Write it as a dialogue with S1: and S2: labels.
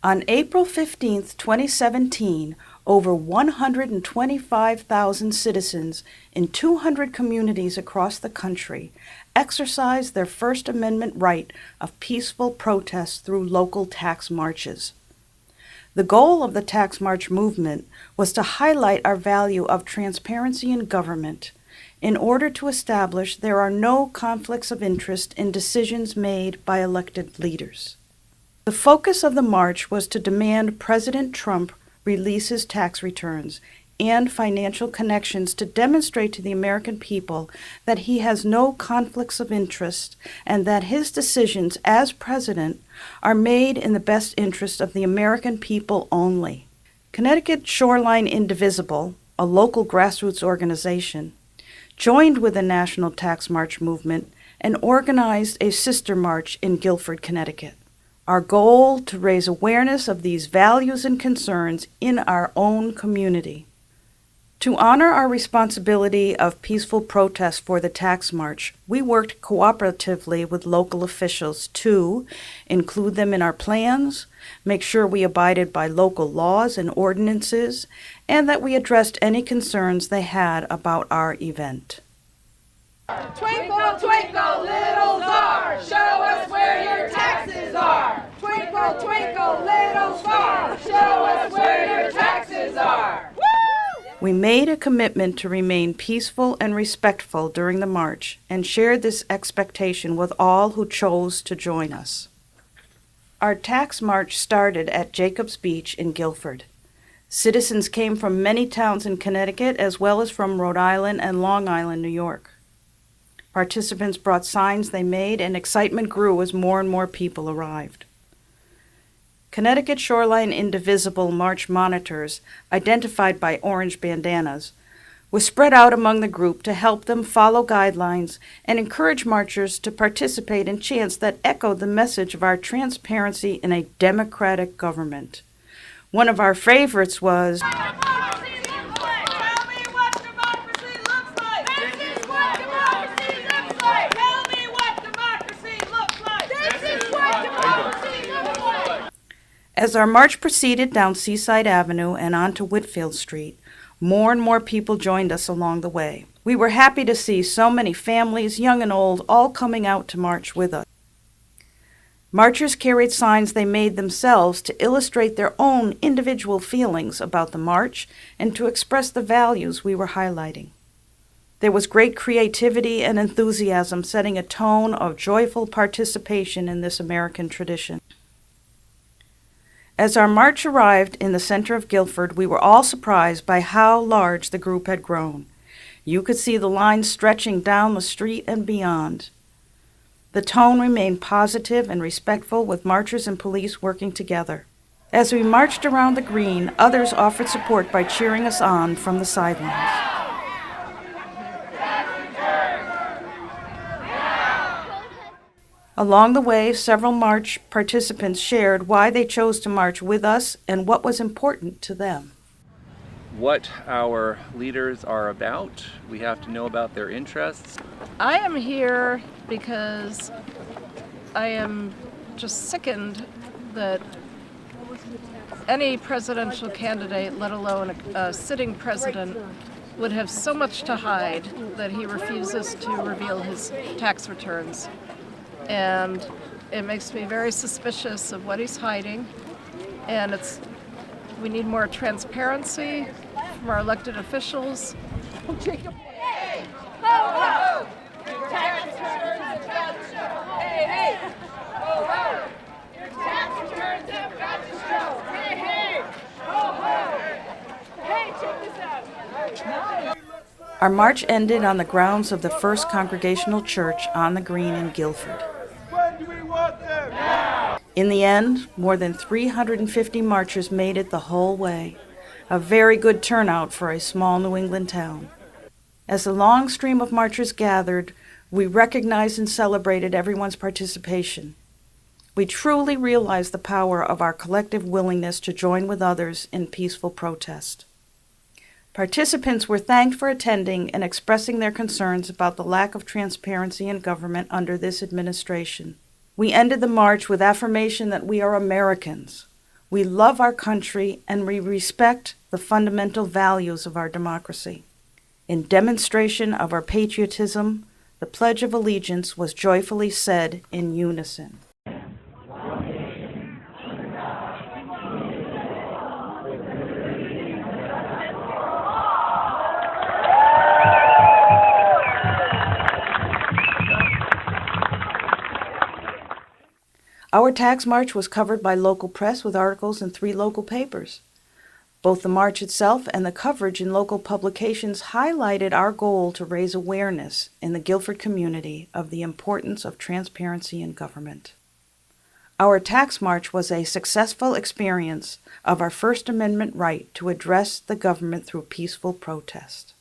S1: On April 15, 2017, over 125,000 citizens in 200 communities across the country exercised their First Amendment right of peaceful protest through local tax marches. The goal of the Tax March movement was to highlight our value of transparency in government in order to establish there are no conflicts of interest in decisions made by elected leaders. The focus of the march was to demand President Trump release his tax returns and financial connections to demonstrate to the American people that he has no conflicts of interest and that his decisions as president are made in the best interest of the American people only. Connecticut Shoreline Indivisible, a local grassroots organization, joined with the National Tax March movement and organized a sister march in Guilford, Connecticut. Our goal to raise awareness of these values and concerns in our own community. To honor our responsibility of peaceful protest for the Tax March, we worked cooperatively with local officials to include them in our plans, make sure we abided by local laws and ordinances, and that we addressed any concerns they had about our event.
S2: Twinkle, twinkle, little star, show us where your taxes are. Twinkle, twinkle, little star, show us where your taxes are.
S1: We made a commitment to remain peaceful and respectful during the march and shared this expectation with all who chose to join us. Our tax march started at Jacobs Beach in Guilford. Citizens came from many towns in Connecticut as well as from Rhode Island and Long Island, New York. Participants brought signs they made, and excitement grew as more and more people arrived. Connecticut Shoreline Indivisible March monitors, identified by orange bandanas, were spread out among the group to help them follow guidelines and encourage marchers to participate in chants that echoed the message of our transparency in a democratic government. One of our favorites was, As our march proceeded down Seaside Avenue and onto Whitfield Street, more and more people joined us along the way. We were happy to see so many families, young and old, all coming out to march with us. Marchers carried signs they made themselves to illustrate their own individual feelings about the march and to express the values we were highlighting. There was great creativity and enthusiasm, setting a tone of joyful participation in this American tradition. As our march arrived in the center of Guilford, we were all surprised by how large the group had grown. You could see the lines stretching down the street and beyond. The tone remained positive and respectful, with marchers and police working together. As we marched around the green, others offered support by cheering us on from the sidelines. Along the way, several march participants shared why they chose to march with us and what was important to them.
S3: What our leaders are about. We have to know about their interests.
S4: I am here because I am just sickened that any presidential candidate, let alone a sitting president, would have so much to hide that he refuses to reveal his tax returns. And it makes me very suspicious of what he's hiding. And we need more transparency from our elected officials.
S2: Hey, ho, ho! Your tax returns have got to show. Hey, hey, ho, ho! Your tax returns have got to show. Hey, hey, ho, ho! Hey, check this out.
S1: Our march ended on the grounds of the First Congregational Church on the Green in Guilford.
S5: When do we want them? Now!
S1: In the end, more than 350 marchers made it the whole way, a very good turnout for a small New England town. As the long stream of marchers gathered, we recognized and celebrated everyone's participation. We truly realized the power of our collective willingness to join with others in peaceful protest. Participants were thanked for attending and expressing their concerns about the lack of transparency in government under this administration. We ended the march with affirmation that we are Americans. We love our country and we respect the fundamental values of our democracy. In demonstration of our patriotism, the Pledge of Allegiance was joyfully said in unison. Our tax march was covered by local press with articles in 3 local papers. Both the march itself and the coverage in local publications highlighted our goal to raise awareness in the Guilford community of the importance of transparency in government. Our tax march was a successful experience of our First Amendment right to address the government through peaceful protest.